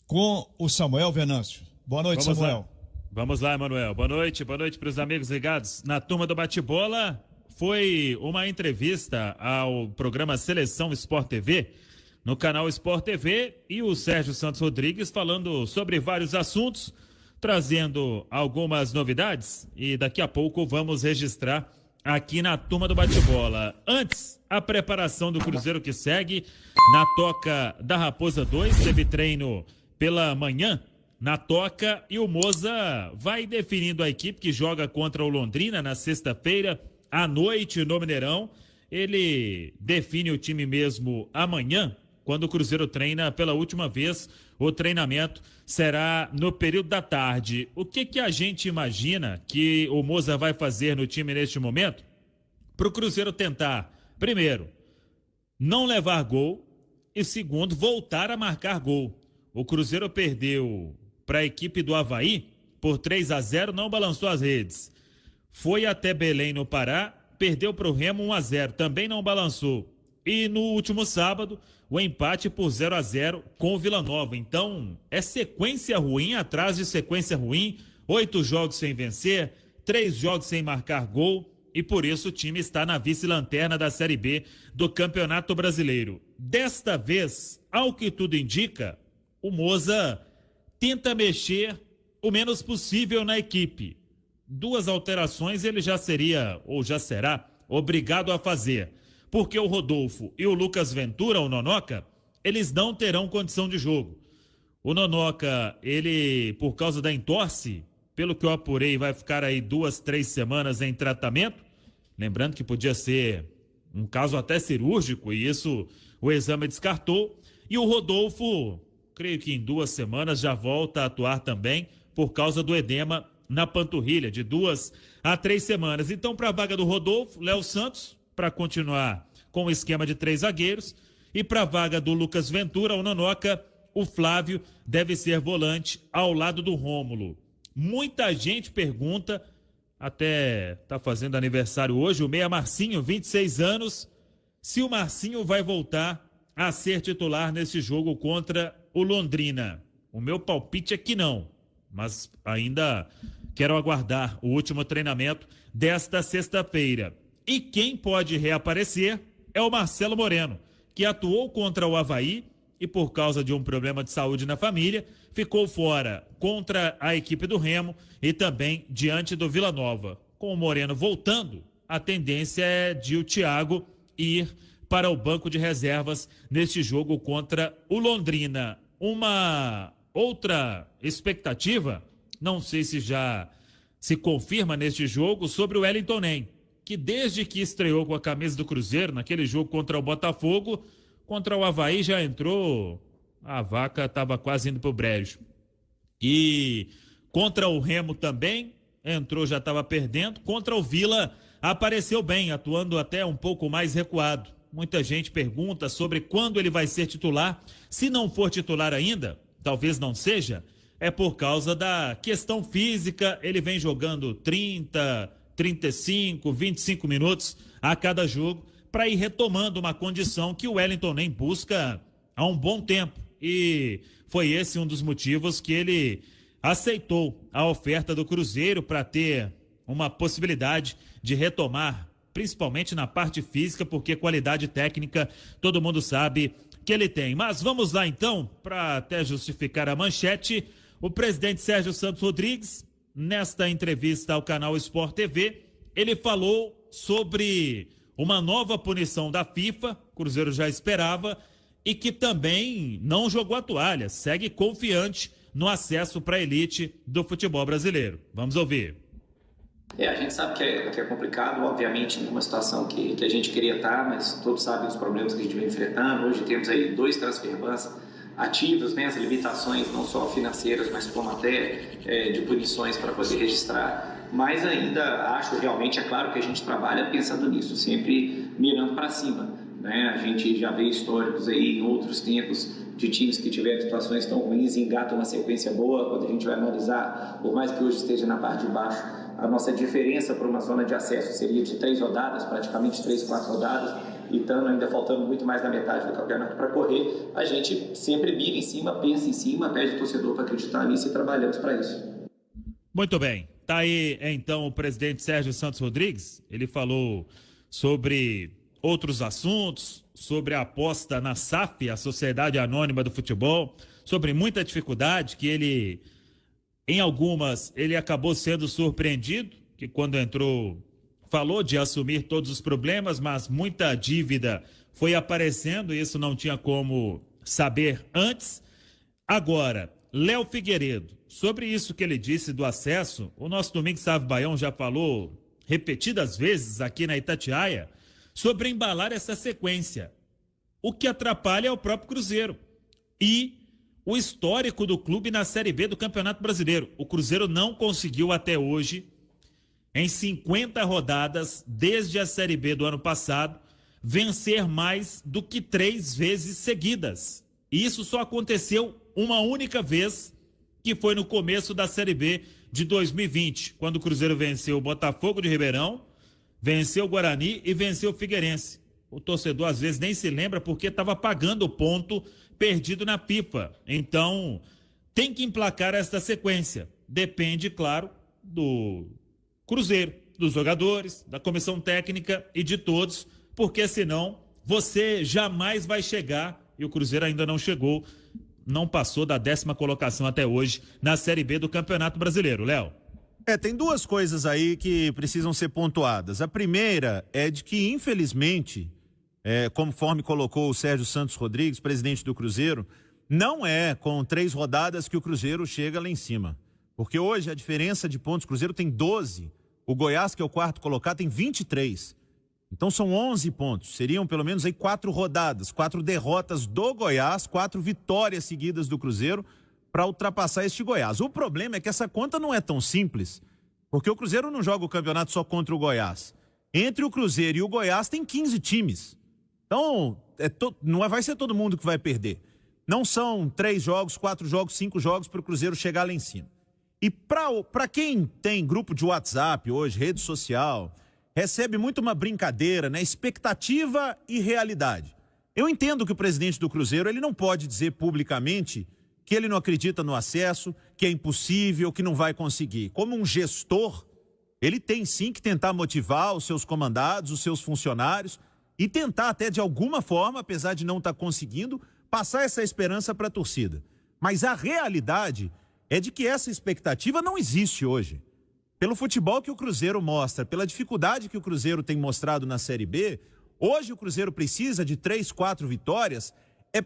com o Samuel Venâncio. Boa noite, Vamos Samuel. lá. Vamos lá, Emanuel. Boa noite para os amigos ligados na turma do Bate-Bola. Foi uma entrevista ao programa Seleção Sport TV, no canal Sport TV, e o Sérgio Santos Rodrigues falando sobre vários assuntos, trazendo algumas novidades, e daqui a pouco vamos registrar aqui na turma do Bate-Bola. Antes, a preparação do Cruzeiro que segue na Toca da Raposa 2, teve treino pela manhã na Toca, e o Moza vai definindo a equipe que joga contra o Londrina na sexta-feira à noite no Mineirão. Ele define o time mesmo amanhã, quando o Cruzeiro treina pela última vez. O treinamento será no período da tarde. O que a gente imagina que o Moza vai fazer no time neste momento? Para o Cruzeiro tentar, primeiro, não levar gol, e segundo, voltar a marcar gol. O Cruzeiro perdeu para a equipe do Avaí por 3-0, não balançou as redes. Foi até Belém, no Pará, perdeu para o Remo 1-0, também não balançou. E no último sábado, o empate por 0-0 com o Vila Nova. Então, é sequência ruim atrás de sequência ruim, 8 jogos sem vencer, 3 jogos sem marcar gol, e por isso o time está na vice-lanterna da Série B do Campeonato Brasileiro. Desta vez, ao que tudo indica, o Moza tenta mexer o menos possível na equipe. 2 alterações ele já seria, ou já será, obrigado a fazer, porque o Rodolfo e o Lucas Ventura, o Nonoca, eles não terão condição de jogo. O Nonoca, ele, por causa da entorse, pelo que eu apurei, vai ficar aí 2, 3 semanas em tratamento. Lembrando que podia ser um caso até cirúrgico, e isso o exame descartou. E o Rodolfo, creio que em 2 semanas já volta a atuar também, por causa do edema na panturrilha, de 2 a 3 semanas. Então, para a vaga do Rodolfo, Léo Santos, para continuar com o esquema de 3 zagueiros, e para a vaga do Lucas Ventura, o Nonoca, o Flávio deve ser volante ao lado do Rômulo. Muita gente pergunta, até tá fazendo aniversário hoje, o meia Marcinho, 26 anos, se o Marcinho vai voltar a ser titular nesse jogo contra o Londrina. O meu palpite é que não, mas ainda quero aguardar o último treinamento desta sexta-feira. E quem pode reaparecer é o Marcelo Moreno, que atuou contra o Avaí e, por causa de um problema de saúde na família, ficou fora contra a equipe do Remo e também diante do Vila Nova. Com o Moreno voltando, a tendência é de o Thiago ir para o banco de reservas neste jogo contra o Londrina. Uma outra expectativa, não sei se já se confirma neste jogo, sobre o Wellington Nem, que desde que estreou com a camisa do Cruzeiro, naquele jogo contra o Botafogo, contra o Avaí já entrou, a vaca estava quase indo para o brejo. E contra o Remo também, entrou, já estava perdendo. Contra o Vila, apareceu bem, atuando até um pouco mais recuado. Muita gente pergunta sobre quando ele vai ser titular. Se não for titular ainda, talvez não seja, é por causa da questão física. Ele vem jogando 30, 35, 25 minutos a cada jogo para ir retomando uma condição que o Wellington Nem busca há um bom tempo. E foi esse um dos motivos que ele aceitou a oferta do Cruzeiro, para ter uma possibilidade de retomar, principalmente na parte física, porque qualidade técnica todo mundo sabe que ele tem. Mas vamos lá então, para até justificar a manchete, o presidente Sérgio Santos Rodrigues, nesta entrevista ao canal Sport TV, ele falou sobre uma nova punição da FIFA, o Cruzeiro já esperava, e que também não jogou a toalha, segue confiante no acesso para a elite do futebol brasileiro. Vamos ouvir. A gente sabe que é complicado, obviamente, numa situação que a gente queria estar, mas todos sabem os problemas que a gente vem enfrentando. Hoje temos aí 2 transferbans ativos, né, as limitações não só financeiras, mas como até de punições para poder registrar. Mas ainda acho realmente, é claro que a gente trabalha pensando nisso, sempre mirando para cima, né? A gente já vê históricos aí em outros tempos de times que tiveram situações tão ruins e engatam uma sequência boa. Quando a gente vai analisar, por mais que hoje esteja na parte de baixo, a nossa diferença para uma zona de acesso seria de 3 rodadas, praticamente 3, 4 rodadas. e estando ainda faltando muito mais da metade do campeonato para correr, a gente sempre mira em cima, pensa em cima, pede o torcedor para acreditar nisso e trabalhamos para isso. Muito bem. Tá aí, então, o presidente Sérgio Santos Rodrigues. Ele falou sobre outros assuntos, sobre a aposta na SAF, a Sociedade Anônima do Futebol, sobre muita dificuldade que ele, em algumas, ele acabou sendo surpreendido, que quando entrou, falou de assumir todos os problemas, mas muita dívida foi aparecendo e isso não tinha como saber antes. Agora, Léo Figueiredo, sobre isso que ele disse do acesso, o nosso Domingos Sávio Baião já falou repetidas vezes aqui na Itatiaia sobre embalar essa sequência. O que atrapalha é o próprio Cruzeiro e o histórico do clube na Série B do Campeonato Brasileiro. O Cruzeiro não conseguiu até hoje, em 50 rodadas, desde a Série B do ano passado, vencer mais do que 3 vezes seguidas. E isso só aconteceu uma única vez, que foi no começo da Série B de 2020, quando o Cruzeiro venceu o Botafogo de Ribeirão, venceu o Guarani e venceu o Figueirense. O torcedor às vezes nem se lembra porque estava pagando o ponto perdido na pipa. Então, tem que emplacar esta sequência. Depende, claro, do Cruzeiro, dos jogadores, da comissão técnica e de todos, porque senão você jamais vai chegar, e o Cruzeiro ainda não chegou, não passou da 10ª colocação até hoje na Série B do Campeonato Brasileiro. Léo. Tem duas coisas aí que precisam ser pontuadas. A primeira é de que, infelizmente, conforme colocou o Sérgio Santos Rodrigues, presidente do Cruzeiro, não é com 3 rodadas que o Cruzeiro chega lá em cima. Porque hoje a diferença de pontos, o Cruzeiro tem 12, o Goiás, que é o 4º colocado, tem 23. Então são 11 pontos, seriam pelo menos aí 4 rodadas, 4 derrotas do Goiás, 4 vitórias seguidas do Cruzeiro para ultrapassar este Goiás. O problema é que essa conta não é tão simples, porque o Cruzeiro não joga o campeonato só contra o Goiás. Entre o Cruzeiro e o Goiás tem 15 times. Então, não vai ser todo mundo que vai perder. Não são 3 jogos, 4 jogos, 5 jogos para o Cruzeiro chegar lá em cima. E para quem tem grupo de WhatsApp hoje, rede social, recebe muito uma brincadeira, né? Expectativa e realidade. Eu entendo que o presidente do Cruzeiro, ele não pode dizer publicamente que ele não acredita no acesso, que é impossível, que não vai conseguir. Como um gestor, ele tem sim que tentar motivar os seus comandados, os seus funcionários e tentar até de alguma forma, apesar de não estar conseguindo, passar essa esperança para a torcida. Mas a realidade é de que essa expectativa não existe hoje. Pelo futebol que o Cruzeiro mostra, pela dificuldade que o Cruzeiro tem mostrado na Série B, hoje o Cruzeiro precisa de 3, 4 vitórias,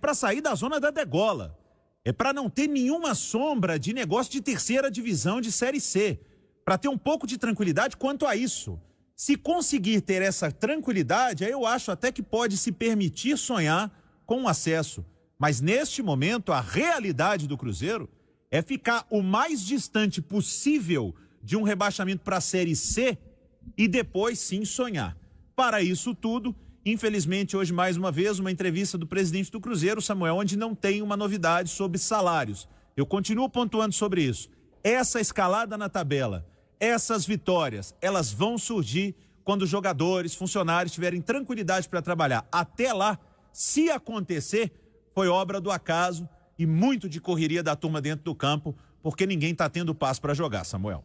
para sair da zona da degola. É para não ter nenhuma sombra de negócio de 3ª divisão de Série C. Para ter um pouco de tranquilidade quanto a isso. Se conseguir ter essa tranquilidade, aí eu acho até que pode se permitir sonhar com o acesso. Mas neste momento, a realidade do Cruzeiro é ficar o mais distante possível de um rebaixamento para a Série C e depois sim sonhar. Para isso tudo, infelizmente hoje mais uma vez uma entrevista do presidente do Cruzeiro, Samuel, onde não tem uma novidade sobre salários. Eu continuo pontuando sobre isso. Essa escalada na tabela, essas vitórias, elas vão surgir quando os jogadores, funcionários tiverem tranquilidade para trabalhar. Até lá, se acontecer, foi obra do acaso e muito de correria da turma dentro do campo, porque ninguém está tendo passo para jogar, Samuel.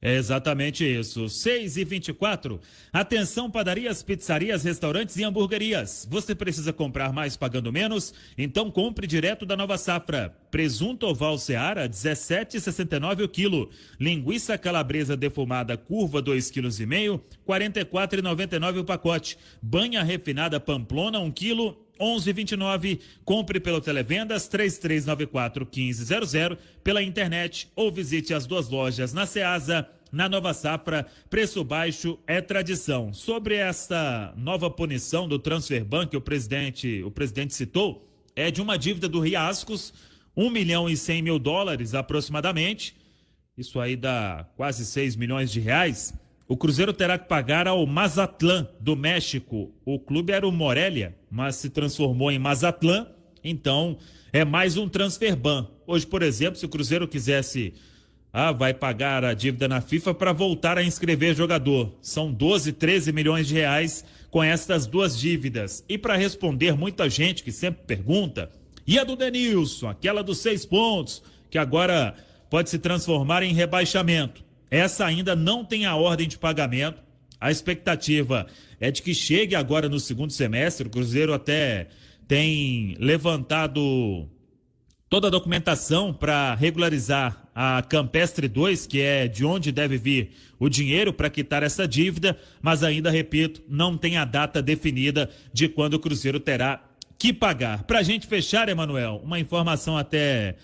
É exatamente isso. 6h24. Atenção, padarias, pizzarias, restaurantes e hamburguerias. Você precisa comprar mais pagando menos? Então compre direto da Nova Safra. Presunto oval Seara, 17,69 o quilo. Linguiça calabresa defumada curva, 2,5 kg, 44,99 o pacote. Banha refinada Pamplona, 1 quilo, 11,29. Compre pelo Televendas 3394-1500, pela internet ou visite as 2 lojas na Ceasa, na Nova Safra. Preço baixo é tradição. Sobre esta nova punição do Transferban que o presidente citou, é de uma dívida do Riascos, $1.100.000 aproximadamente. Isso aí dá quase 6 milhões de reais. O Cruzeiro terá que pagar ao Mazatlán, do México. O clube era o Morelia, mas se transformou em Mazatlán, então é mais um Transferban. Hoje, por exemplo, se o Cruzeiro quisesse, vai pagar a dívida na FIFA para voltar a inscrever jogador. São 12, 13 milhões de reais com estas duas dívidas. E para responder muita gente que sempre pergunta, e a do Denilson, aquela dos 6 pontos, que agora pode se transformar em rebaixamento? Essa ainda não tem a ordem de pagamento. A expectativa é de que chegue agora no segundo semestre. O Cruzeiro até tem levantado toda a documentação para regularizar a Campestre 2, que é de onde deve vir o dinheiro para quitar essa dívida, mas ainda, repito, não tem a data definida de quando o Cruzeiro terá que pagar. Para a gente fechar, Emanuel, uma informação até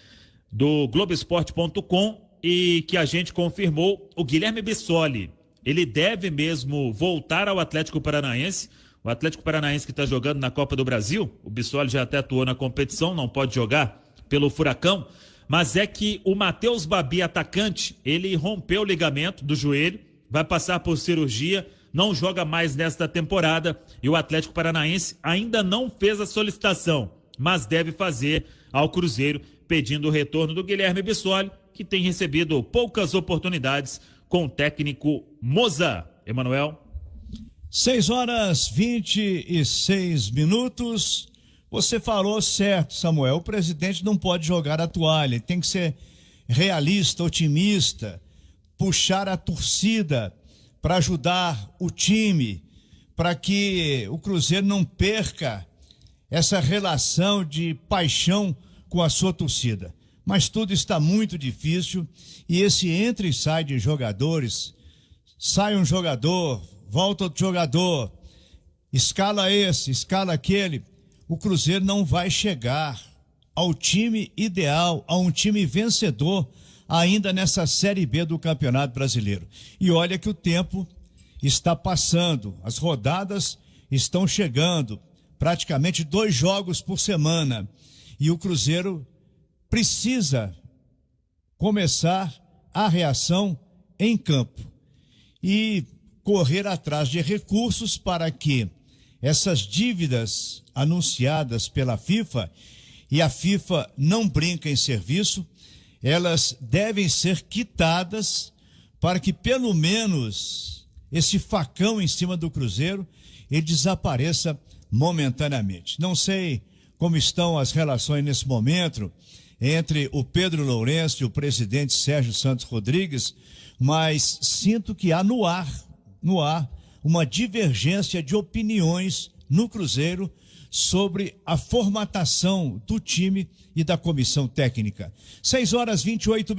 do Globoesporte.com e que a gente confirmou, o Guilherme Bissoli, ele deve mesmo voltar ao Atlético Paranaense. O Atlético Paranaense que está jogando na Copa do Brasil, o Bissoli já até atuou na competição, não pode jogar pelo Furacão, mas é que o Matheus Babi, atacante, ele rompeu o ligamento do joelho, vai passar por cirurgia, não joga mais nesta temporada e o Atlético Paranaense ainda não fez a solicitação, mas deve fazer ao Cruzeiro, pedindo o retorno do Guilherme Bissoli, que tem recebido poucas oportunidades com o técnico Moza. Emanuel. 6h26. Você falou certo, Samuel. O presidente não pode jogar a toalha. Ele tem que ser realista, otimista, puxar a torcida para ajudar o time, para que o Cruzeiro não perca essa relação de paixão com a sua torcida. Mas tudo está muito difícil e esse entra e sai de jogadores, sai um jogador, volta outro jogador, escala esse, escala aquele. O Cruzeiro não vai chegar ao time ideal, a um time vencedor ainda nessa Série B do Campeonato Brasileiro. E olha que o tempo está passando, as rodadas estão chegando, praticamente 2 jogos por semana. E o Cruzeiro precisa começar a reação em campo e correr atrás de recursos para que essas dívidas anunciadas pela FIFA, e a FIFA não brinca em serviço, elas devem ser quitadas para que pelo menos esse facão em cima do Cruzeiro ele desapareça momentaneamente. Não sei como estão as relações nesse momento entre o Pedro Lourenço e o presidente Sérgio Santos Rodrigues, mas sinto que há no ar uma divergência de opiniões no Cruzeiro sobre a formatação do time e da comissão técnica. 6h28.